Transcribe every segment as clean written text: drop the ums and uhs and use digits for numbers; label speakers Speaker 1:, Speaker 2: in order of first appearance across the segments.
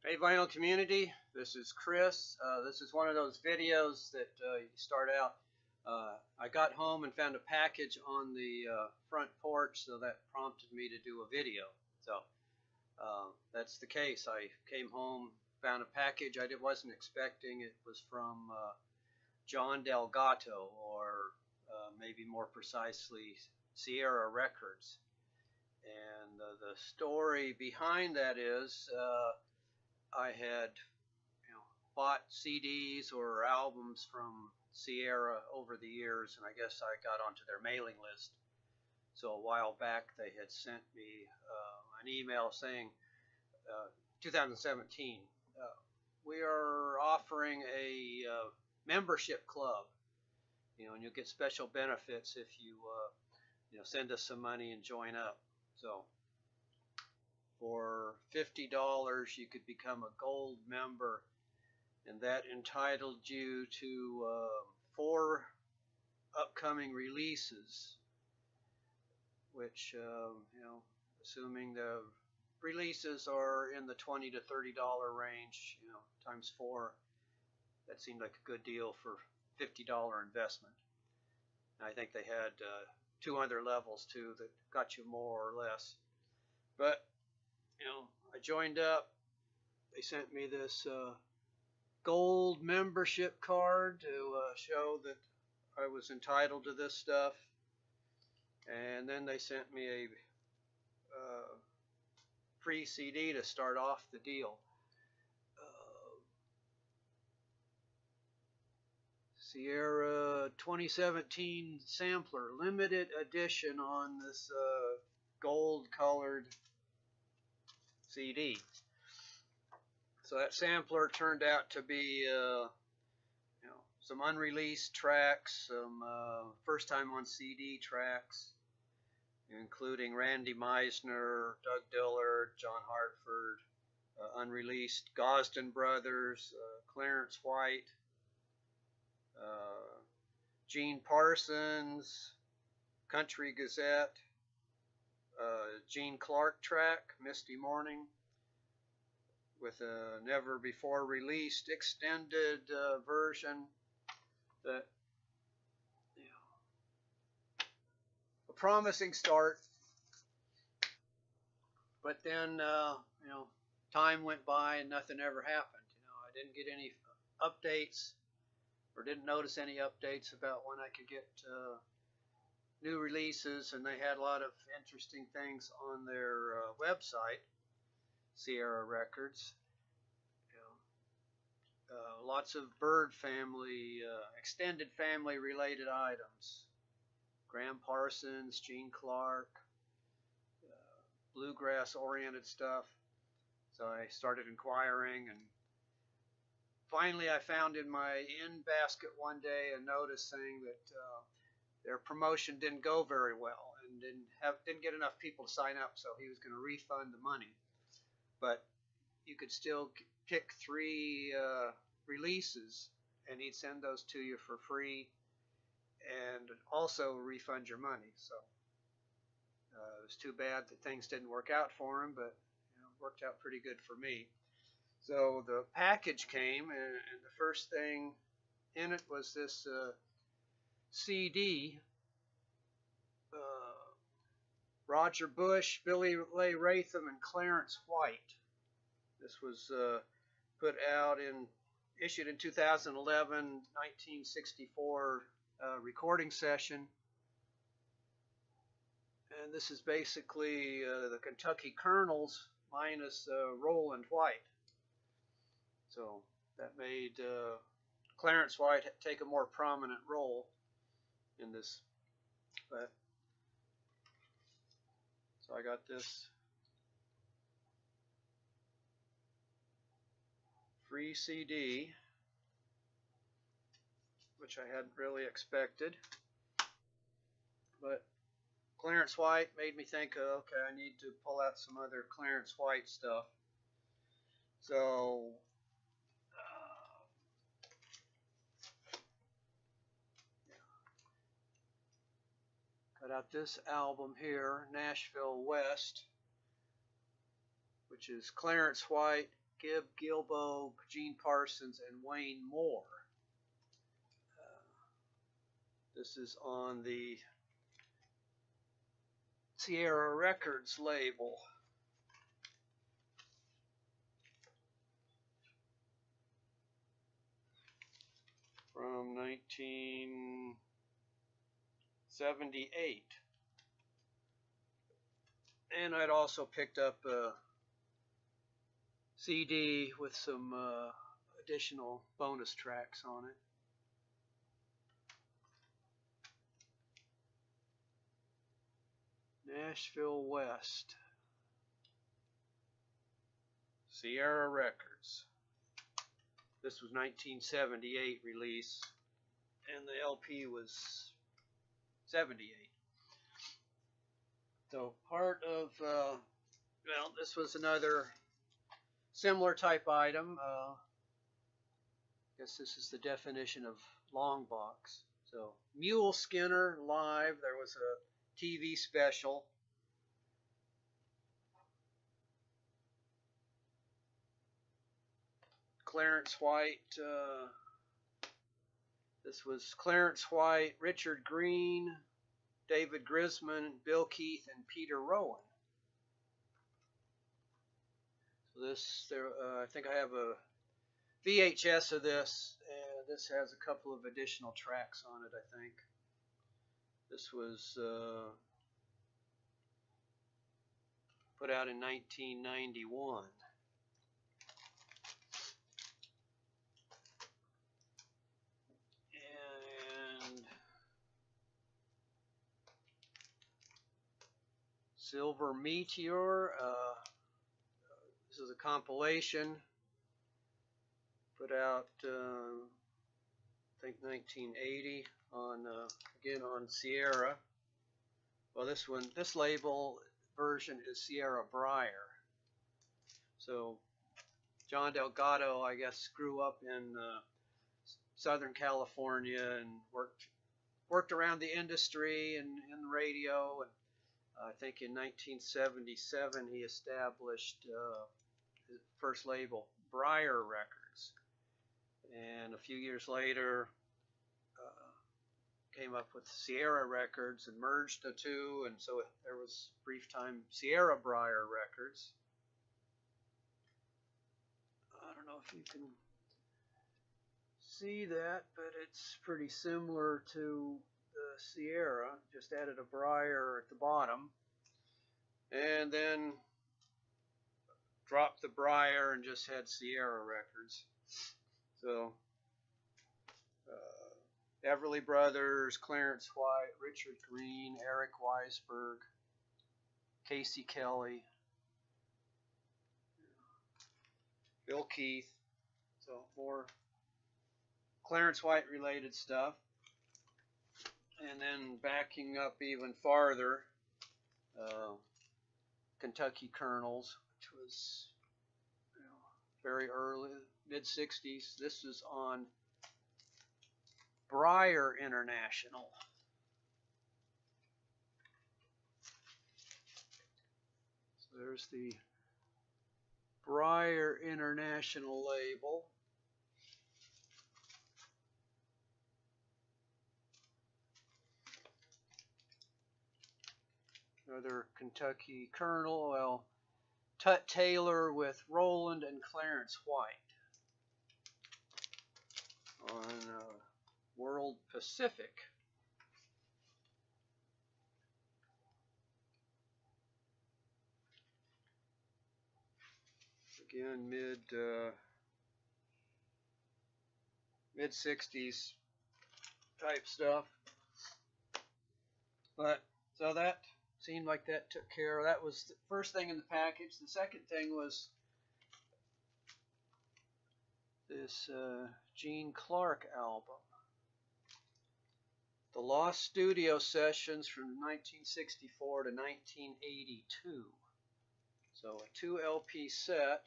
Speaker 1: Hey vinyl community, this is Chris. This is one of those videos that you start out. I got home and found a package on the front porch, so that prompted me to do a video. So that's the case. I came home, found a package I wasn't expecting. It was from John Delgatto, or maybe more precisely Sierra Records. And the story behind that is I had bought CDs or albums from Sierra over the years, and I guess I got onto their mailing list. So a while back they had sent me an email saying 2017, we are offering a membership club, and you'll get special benefits if you send us some money and join up. So for $50 you could become a gold member, and that entitled you to 4 upcoming releases, which assuming the releases are in the $20 to $30 range, times 4, that seemed like a good deal for $50 investment. I think they had 2 other levels too that got you more or less. But I joined up. They sent me this gold membership card to show that I was entitled to this stuff, and then they sent me a free CD to start off the deal. Sierra 2017 sampler, limited edition on this gold colored CD. So that sampler turned out to be some unreleased tracks, some first time on CD tracks, including Randy Meisner, Doug Dillard, John Hartford, unreleased Gosden Brothers, Clarence White, Gene Parsons, Country Gazette, Gene Clark track, Misty Morning, with a never before released extended version that, a promising start. But then, time went by and nothing ever happened. I didn't get any updates, or didn't notice any updates about when I could get new releases, and they had a lot of interesting things on their website, Sierra Records. Lots of Byrd family, extended family related items. Graham Parsons, Gene Clark, bluegrass oriented stuff. So I started inquiring, and finally I found in my in basket one day a notice saying that their promotion didn't go very well and didn't get enough people to sign up, so he was going to refund the money. But you could still pick 3 releases, and he'd send those to you for free and also refund your money. So it was too bad that things didn't work out for him, but it worked out pretty good for me. So the package came, and the first thing in it was this CD, Roger Bush, Billy Ray Ratham, and Clarence White. This was issued in 2011, 1964 recording session. And this is basically the Kentucky Colonels minus Roland White. So that made Clarence White take a more prominent role in this. But so I got this free CD, which I hadn't really expected. But Clarence White made me think, okay, I need to pull out some other Clarence White stuff. So cut out this album here, Nashville West, which is Clarence White Gib Gilbo, Gene Parsons, and Wayne Moore. This is on the Sierra Records label. From 1978. And I'd also picked up a CD with some additional bonus tracks on it. Nashville West, Sierra Records. This was 1978 release, and the LP was 78. So part of, well, this was another similar type item. I guess this is the definition of long box. So Mule Skinner live. There was a TV special. Clarence White. This was Clarence White, Richard Green, David Grisman, Bill Keith, and Peter Rowan. So this, I think I have a VHS of this, and this has a couple of additional tracks on it, I think. This was put out in 1991. And Silver Meteor. This is a compilation put out, I think 1980 on again on Sierra. Well, this label version is Sierra Briar. So John Delgatto, I guess, grew up in Southern California and worked around the industry and in the radio. And I think in 1977 he established his first label, Briar Records. And a few years later came up with Sierra Records and merged the two, and so there was a brief time Sierra Briar Records. I don't know if you can see that, but it's pretty similar to the Sierra, just added a Briar at the bottom, and then dropped the Briar and just had Sierra Records. So Everly Brothers, Clarence White, Richard Green, Eric Weisberg, Casey Kelly, Bill Keith. So more Clarence White related stuff. And then backing up even farther, Kentucky Colonels, which was very early, mid-60s. This is on Briar International. So there's the Briar International label. Another Kentucky Colonel, well, Tut Taylor with Roland and Clarence White on World Pacific. Again, mid-60s type stuff. But so that seemed like that took care of, that was the first thing in the package. The second thing was this Gene Clark album. The Lost Studio Sessions from 1964 to 1982. So a 2 LP set.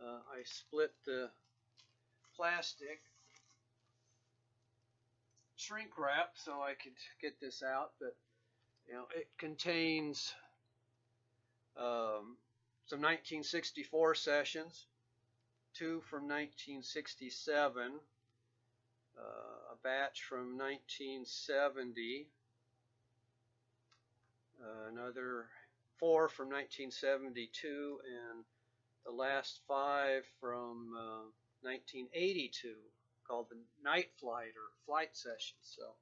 Speaker 1: I split the plastic shrink wrap so I could get this out, but it contains some 1964 sessions, 2 from 1967, a batch from 1970, another 4 from 1972, and the last 5 from 1982, called the Night Flight or Flight Session. So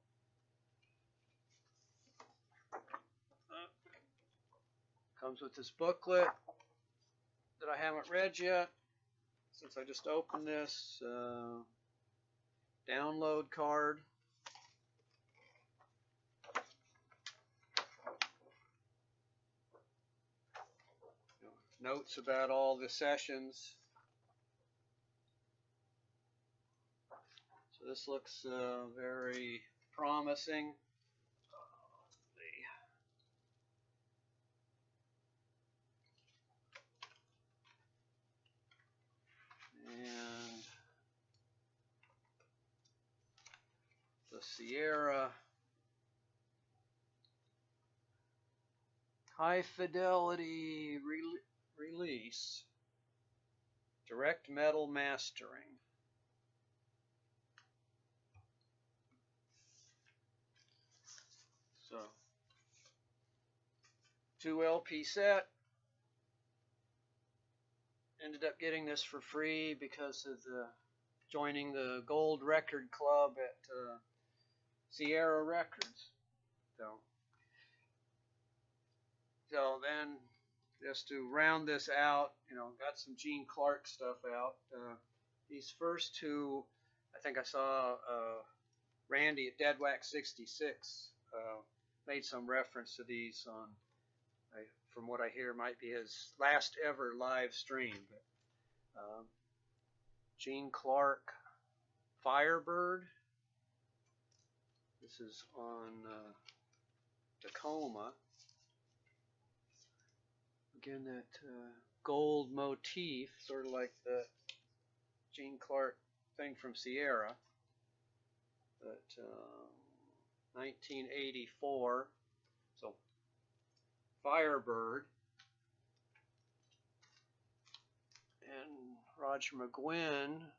Speaker 1: comes with this booklet that I haven't read yet, since I just opened this. Download card. Notes about all the sessions. So this looks very promising. And the Sierra high fidelity release, direct metal mastering. So 2 LP set. Ended up getting this for free because of the joining the Gold Record Club at Sierra Records. So then, just to round this out, got some Gene Clark stuff out. These first 2, I think I saw Randy at Deadwax 66 made some reference to these on, from what I hear, might be his last ever live stream. But, Gene Clark Firebird. This is on Tacoma. Again, that gold motif, sort of like the Gene Clark thing from Sierra. But 1984, so Firebird. And Roger McGuinn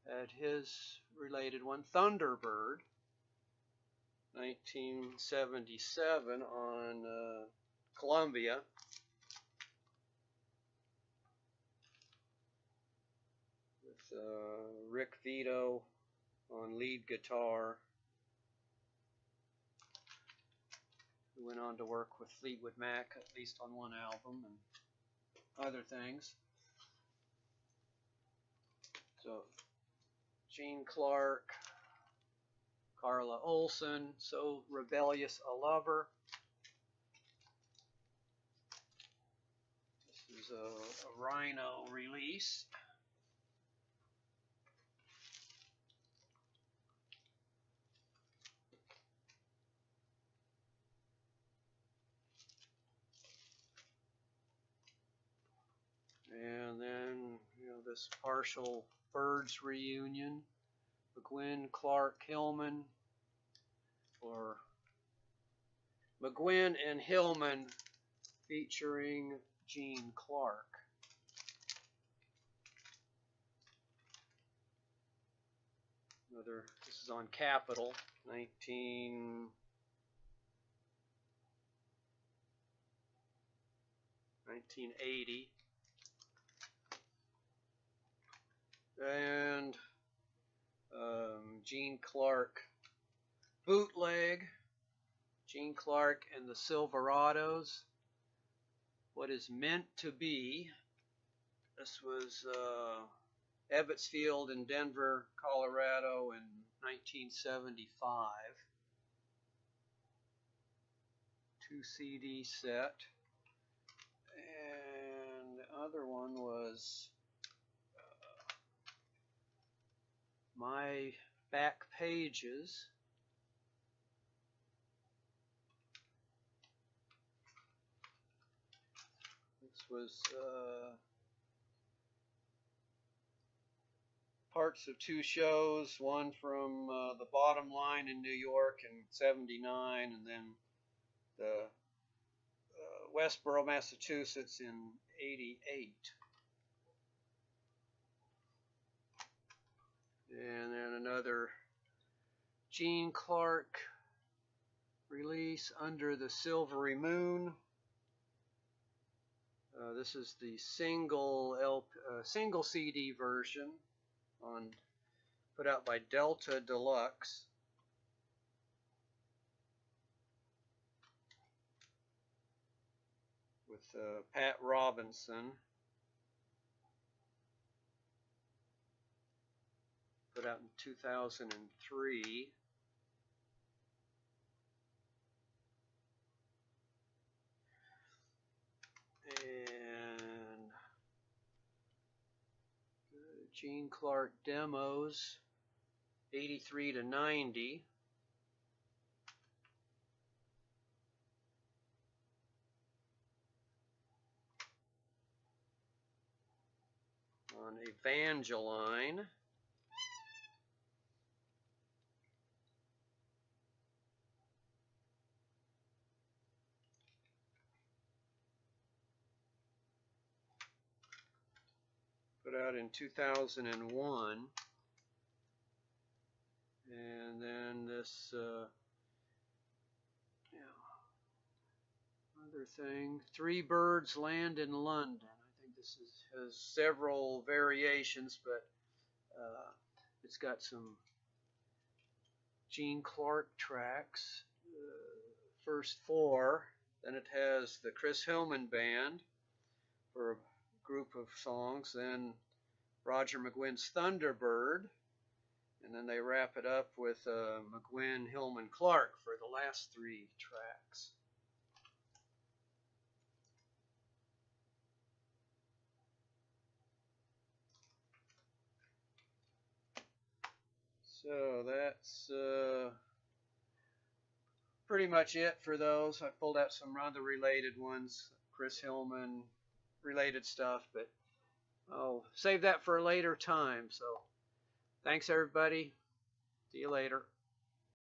Speaker 1: had his related one, Thunderbird, 1977 on Columbia. With Rick Vito on lead guitar, who went on to work with Fleetwood Mac, at least on one album, and other things. So Gene Clark, Carla Olson, So Rebellious a Lover. This is a Rhino release. And then, this partial Byrds reunion, McGuinn, Clark, Hillman, or McGuinn and Hillman featuring Gene Clark. This is on Capitol, 1980. And Gene Clark bootleg, Gene Clark and the Silverados, What Is Meant to Be. This was Ebbetsfield in Denver, Colorado in 1975. 2 CD set. And the other one was My Back Pages. This was parts of 2 shows, one from the Bottom Line in New York in '79, and then the Westboro, Massachusetts in '88. And then another Gene Clark release, Under the Silvery Moon. This is the single CD version put out by Delta Deluxe. With Pat Robinson. Put out in 2003. And Gene Clark demos, 83 to 90. On Evangeline. Put out in 2001. And then this other thing, Three Birds Land in London. I think this has several variations, but it's got some Gene Clark tracks. First 4. Then it has the Chris Hillman Band for a group of songs. Then Roger McGuinn's Thunderbird. And then they wrap it up with McGuinn, Hillman, Clark for the last 3 tracks. So that's pretty much it for those. I pulled out some other related ones, Chris Hillman related stuff, but I'll save that for a later time. So thanks everybody. See you later.